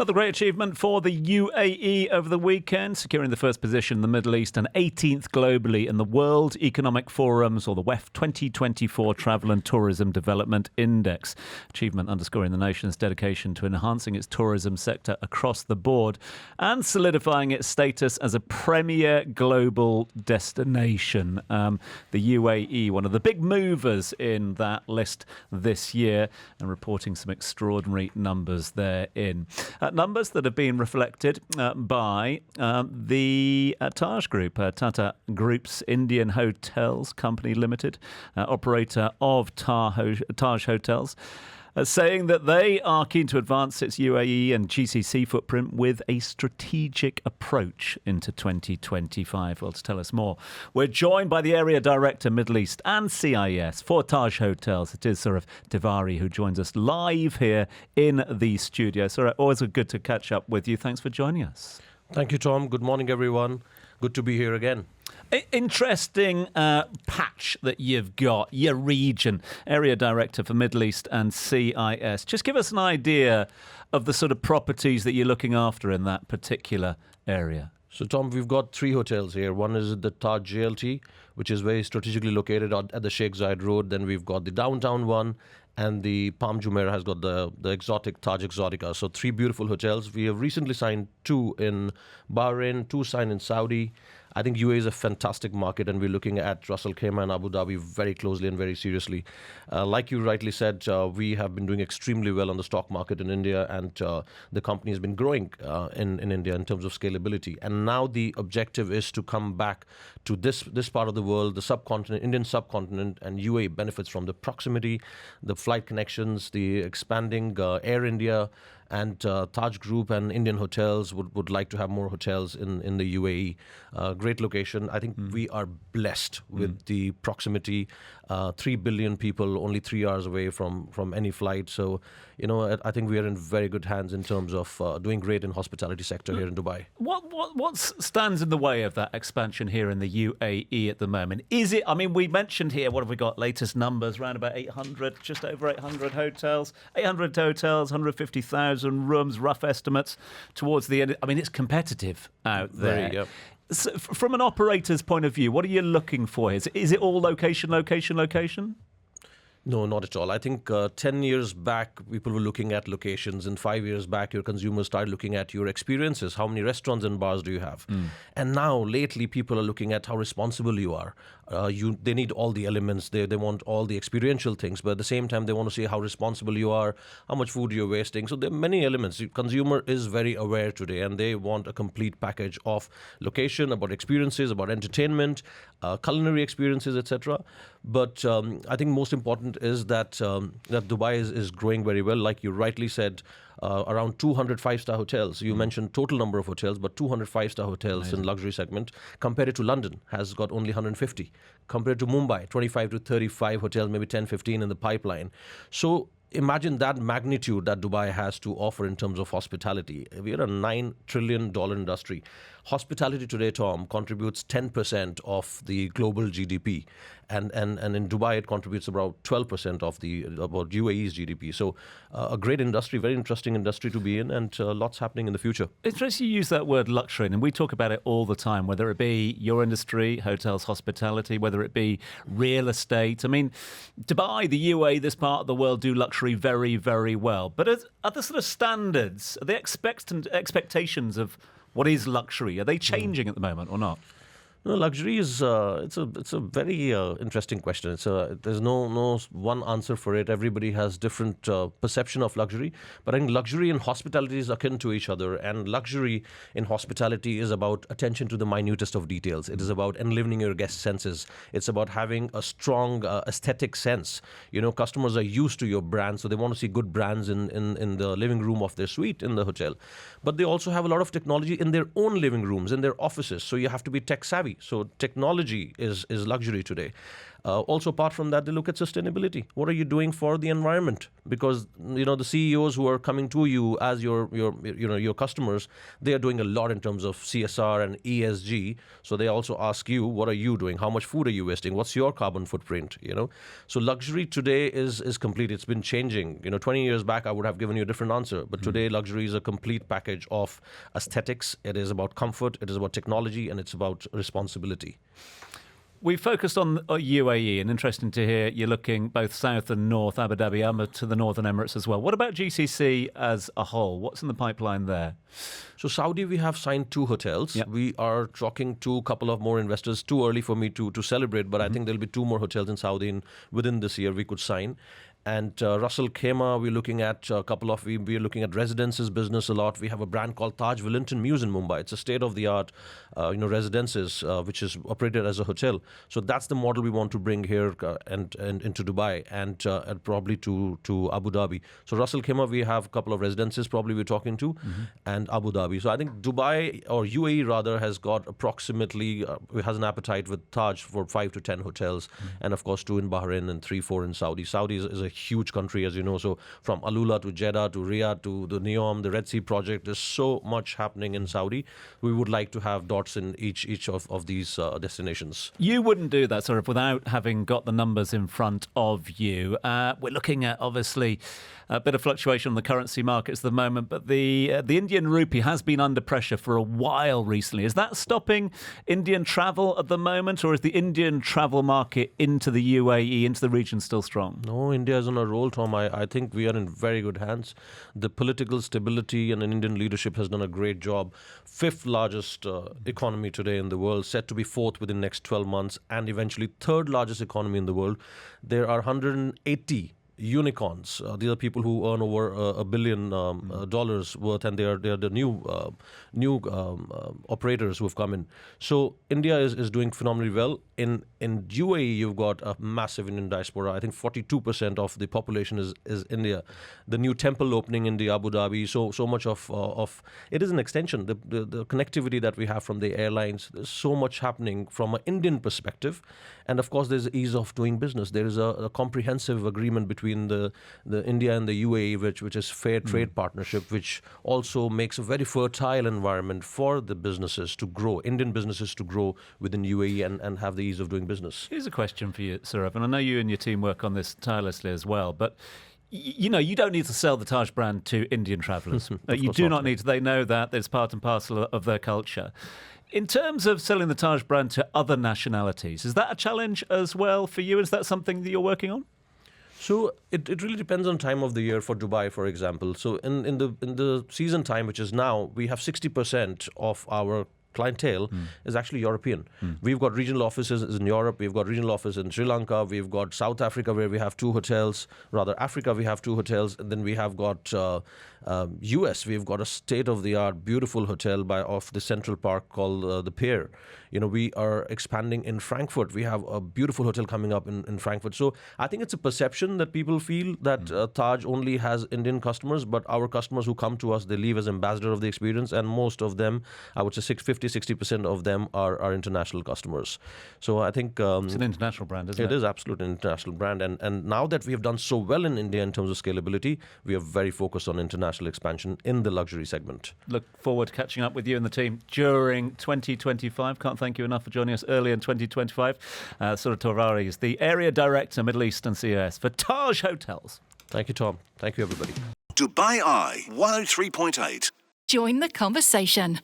Another great achievement for the UAE over the weekend, securing the first position in the Middle East and 18th globally in the World Economic Forum's, or the WEF 2024 Travel and Tourism Development Index. Achievement underscoring the nation's dedication to enhancing its tourism sector across the board and solidifying its status as a premier global destination. The UAE, one of the big movers in that list this year, and reporting some extraordinary numbers therein. Numbers that have been reflected by the Taj Group, Tata Group's Indian Hotels Company Limited, operator of Taj Hotels, saying that they are keen to advance its UAE and GCC footprint with a strategic approach into 2025. Well, to tell us more, we're joined by the Area Director Middle East and CIS for Taj Hotels. It is Tiwari who joins us live here in the studio. Always good to catch up with you. Thanks for joining us. Thank you, Tom. Good morning, everyone. Good to be here again. Interesting patch that you've got, your region, Area Director for Middle East and CIS. Just give us an idea of the sort of properties that you're looking after in that particular area. So, Tom, we've got 3 hotels here. One is the Taj JLT, which is very strategically located at the Sheikh Zayed Road. Then we've got the downtown one, and the Palm Jumeirah has got the exotic Taj Exotica. So 3 beautiful hotels. We have recently signed 2 in Bahrain, 2 signed in Saudi. I think UAE is a fantastic market, and we're looking at Ras Al Khaimah and Abu Dhabi very closely and very seriously. Like you rightly said, we have been doing extremely well on the stock market in India, and the company has been growing in India in terms of scalability. And now the objective is to come back to this part of the world, the subcontinent, Indian subcontinent, and UAE benefits from the proximity, the flight connections, the expanding Air India, and Taj Group and Indian Hotels would like to have more hotels in the UAE. Great location. I think we are blessed with the proximity. 3 billion people only 3 hours away from any flight. So, I think we are in very good hands in terms of doing great in hospitality sector here in Dubai. What stands in the way of that expansion here in the UAE at the moment? Is it, we mentioned here, what have we got? Latest numbers, around about 800, just over 800 hotels. 800 hotels, 150,000 rooms, rough estimates towards the end. It's competitive out there. Very. So from an operator's point of view, what are you looking for? Is it all location? No, not at all. I think 10 years back, people were looking at locations, and 5 years back, your consumers started looking at your experiences. How many restaurants and bars do you have? And now, lately, people are looking at how responsible you are. They need all the elements. They want all the experiential things, but at the same time, they want to see how responsible you are, how much food you're wasting. So there are many elements. The consumer is very aware today, and they want a complete package of location, about experiences, about entertainment, culinary experiences, etc. But I think most important is that Dubai is growing very well. Like you rightly said, around 200 5-star hotels. You mentioned total number of hotels, but 200 5-star hotels. Amazing. In luxury segment. Compared to London, has got only 150. Compared to Mumbai, 25 to 35 hotels, maybe 10, 15 in the pipeline. So imagine that magnitude that Dubai has to offer in terms of hospitality. We are a $9 trillion industry. Hospitality today, Tom, contributes 10% of the global GDP. And in Dubai, it contributes about 12% of about UAE's GDP. So a great industry, very interesting industry to be in, and lots happening in the future. Interesting you use that word luxury, and we talk about it all the time, whether it be your industry, hotels, hospitality, whether it be real estate. Dubai, the UAE, this part of the world do luxury very, very well. But are the sort of standards, are the expectations of what is luxury, are they changing at the moment or not? No, luxury is it's a very interesting question. There's no one answer for it. Everybody has different perception of luxury. But I think luxury and hospitality is akin to each other. And luxury in hospitality is about attention to the minutest of details. It is about enlivening your guest senses. It's about having a strong aesthetic sense. Customers are used to your brand, so they want to see good brands in the living room of their suite in the hotel. But they also have a lot of technology in their own living rooms, in their offices. So you have to be tech savvy. So technology is luxury today. Also, apart from that, they look at sustainability. What are you doing for the environment? Because the CEOs who are coming to you as your customers, they are doing a lot in terms of CSR and ESG. So they also ask you, what are you doing? How much food are you wasting? What's your carbon footprint? So luxury today is complete. It's been changing. 20 years back, I would have given you a different answer. But today, luxury is a complete package of aesthetics. It is about comfort. It is about technology, and it's about responsibility. We focused on UAE, and interesting to hear you're looking both south and north, Abu Dhabi, to the Northern Emirates as well. What about GCC as a whole? What's in the pipeline there? So Saudi, we have signed 2 hotels. Yep. We are talking to a couple of more investors. Too early for me to celebrate, but I think there'll be 2 more hotels in Saudi within this year we could sign. And Russell Khema, we're looking at a couple of, we're looking at residences business a lot. We have a brand called Taj Wellington Mews in Mumbai. It's a state-of-the-art, residences, which is operated as a hotel. So that's the model we want to bring here and into Dubai and probably to Abu Dhabi. So Russell Khema, we have a couple of residences probably we're talking to, and Abu Dhabi. So I think Dubai, or UAE rather, has got approximately, has an appetite with Taj for 5 to 10 hotels, and of course 2 in Bahrain and 3, 4 in Saudi. Saudi is a huge country, as you know. So from Alula to Jeddah to Riyadh to the NEOM, the Red Sea project, there's so much happening in Saudi. We would like to have dots in each of these destinations. You wouldn't do that, sort of, without having got the numbers in front of you. We're looking at, obviously, a bit of fluctuation on the currency markets at the moment, but the Indian rupee has been under pressure for a while recently. Is that stopping Indian travel at the moment, or is the Indian travel market into the UAE, into the region, still strong? No, India is on a roll, Tom. I think we are in very good hands. The political stability and Indian leadership has done a great job. 5th largest economy today in the world, set to be 4th within the next 12 months, and eventually 3rd largest economy in the world. There are 180 unicorns. These are people who earn over $1 billion worth, and they are the new operators who have come in. So India is doing phenomenally well. In UAE, you've got a massive Indian diaspora. I think 42% of the population is India. The new temple opening in the Abu Dhabi. So much of it is an extension. The connectivity that we have from the airlines. There's so much happening from an Indian perspective, and of course there's ease of doing business. There is a comprehensive agreement between the India and the UAE, which is fair trade partnership, which also makes a very fertile environment for the businesses to grow, Indian businesses to grow within UAE and have the ease of doing business. Here's a question for you, Saurabh, and I know you and your team work on this tirelessly as well, but you don't need to sell the Taj brand to Indian travellers. You do not need to. They know that. It's part and parcel of their culture. In terms of selling the Taj brand to other nationalities, is that a challenge as well for you? Is that something that you're working on? So it really depends on time of the year for Dubai, for example. So in the season time, which is now, we have 60% of our clientele is actually European. We've got regional offices in Europe, we've got regional office in Sri Lanka, we've got South Africa where we have 2 hotels, rather Africa we have 2 hotels, and then we have got US, we've got a state-of-the-art beautiful hotel off the Central Park called the Pier. We are expanding in Frankfurt. We have a beautiful hotel coming up in Frankfurt. So I think it's a perception that people feel that Taj only has Indian customers, but our customers who come to us, they leave as ambassador of the experience, and most of them, I would say 50-60% of them are international customers. So I think it's an international brand, isn't it? It is absolutely an international brand, and now that we have done so well in India in terms of scalability, we are very focused on international expansion in the luxury segment. Look forward to catching up with you and the team during 2025. Can't thank you enough for joining us early in 2025. Saurabh Tiwari is the Area Director Middle East CIS for Taj Hotels. Thank you, Tom. Thank you, everybody. Dubai Eye 103.8. Join the conversation.